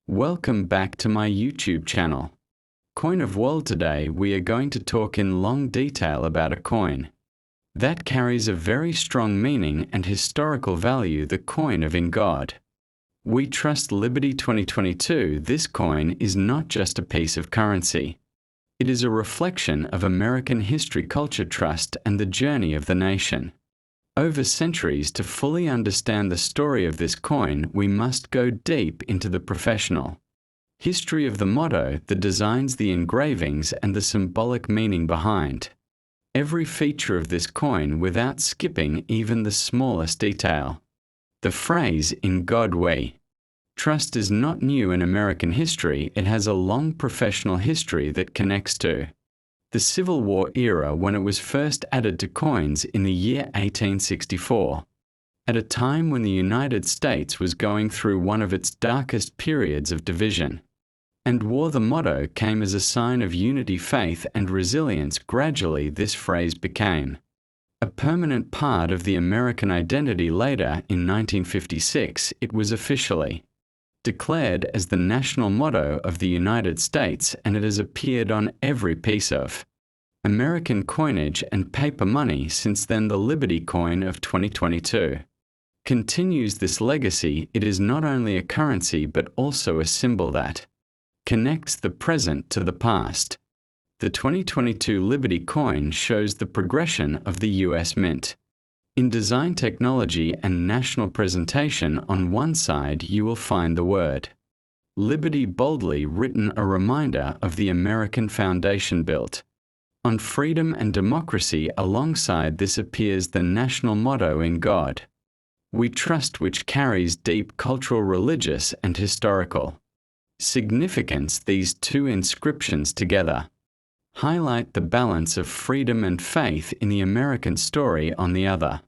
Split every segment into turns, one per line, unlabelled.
Welcome back to my YouTube channel. Coin of World. Today we are going to talk in long detail about a coin that carries a very strong meaning and historical value, the coin of In God We Trust Liberty 2022. This coin is not just a piece of currency. It is a reflection of American history, culture, trust, and the journey of the nation. Over centuries, to fully understand the story of this coin, we must go deep into the professional history of the motto, the designs, the engravings, and the symbolic meaning behind every feature of this coin without skipping even the smallest detail. The phrase, "In God We Trust," is not new in American history. It has a long professional history that connects to the Civil War era, when it was first added to coins in the year 1864, at a time when the United States was going through one of its darkest periods of division and war. The motto came as a sign of unity, faith, and resilience. Gradually, this phrase became a permanent part of the American identity. Later, in 1956, it was officially declared as the national motto of the United States, and it has appeared on every piece of American coinage and paper money since then. The Liberty coin of 2022 continues this legacy. It is not only a currency but also a symbol that connects the present to the past. The 2022 Liberty coin shows the progression of the U.S. Mint in design, technology, and national presentation. On one side, you will find the word Liberty boldly written, a reminder of the American foundation built on freedom and democracy. Alongside this appears the national motto, "In God We Trust," which carries deep cultural, religious, and historical significance. These two inscriptions together highlight the balance of freedom and faith in the American story. On the other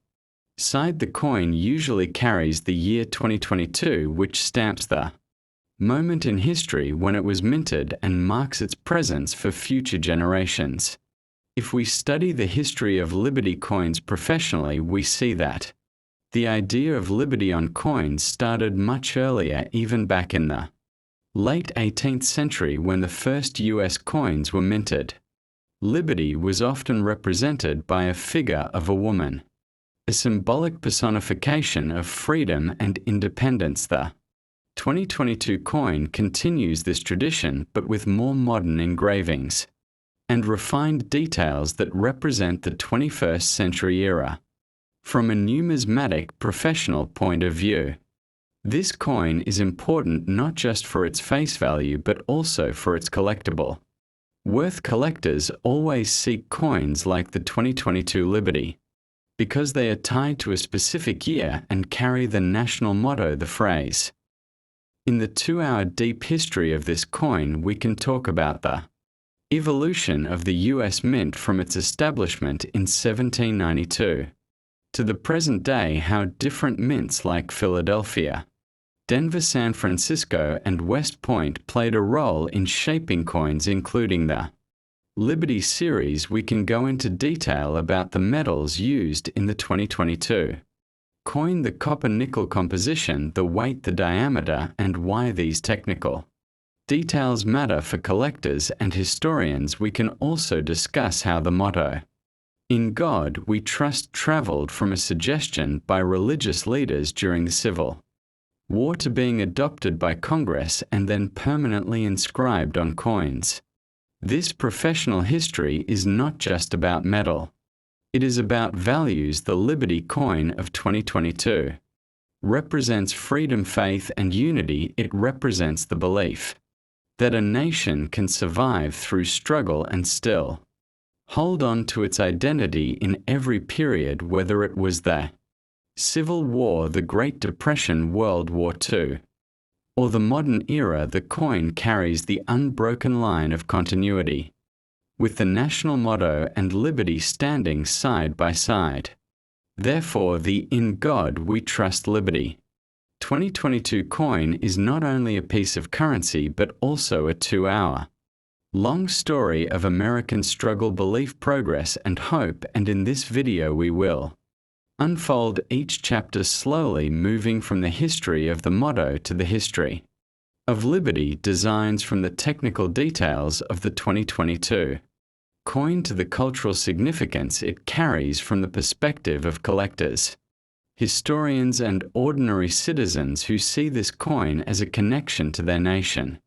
side, the coin usually carries the year 2022, which stamps the moment in history when it was minted and marks its presence for future generations. If we study the history of Liberty coins professionally, we see that the idea of liberty on coins started much earlier, even back in the late 18th century when the first U.S. coins were minted. Liberty was often represented by a figure of a woman, a symbolic personification of freedom and independence. The 2022 coin continues this tradition, but with more modern engravings and refined details that represent the 21st century era. From a numismatic professional point of view, this coin is important not just for its face value but also for its collectible worth. Collectors always seek coins like the 2022 Liberty because they are tied to a specific year and carry the national motto, the phrase. In the 2-hour deep history of this coin, we can talk about the evolution of the U.S. Mint from its establishment in 1792 to the present day, how different mints like Philadelphia, Denver, San Francisco, and West Point played a role in shaping coins, including the Liberty series. We can go into detail about the metals used in the 2022 coin, the copper-nickel composition, the weight, the diameter, and why these technical details matter for collectors and historians. We can also discuss how the motto, "In God We Trust," traveled from a suggestion by religious leaders during the Civil War to being adopted by Congress and then permanently inscribed on coins. This professional history is not just about metal. It is about values. The Liberty coin of 2022 represents freedom, faith, and unity. It represents the belief that a nation can survive through struggle and still hold on to its identity in every period, whether it was the Civil War, the Great Depression, World War II, or the modern era. The coin carries the unbroken line of continuity, with the national motto and liberty standing side by side. Therefore, the "In God We Trust Liberty" 2022 coin is not only a piece of currency but also a 2-hour long story of American struggle, belief, progress, and hope. And in this video we will unfold each chapter slowly, moving from the history of the motto to the history of Liberty designs from the technical details of the 2022 coin to the cultural significance it carries from the perspective of collectors, historians and ordinary citizens who see this coin as a connection to their nation.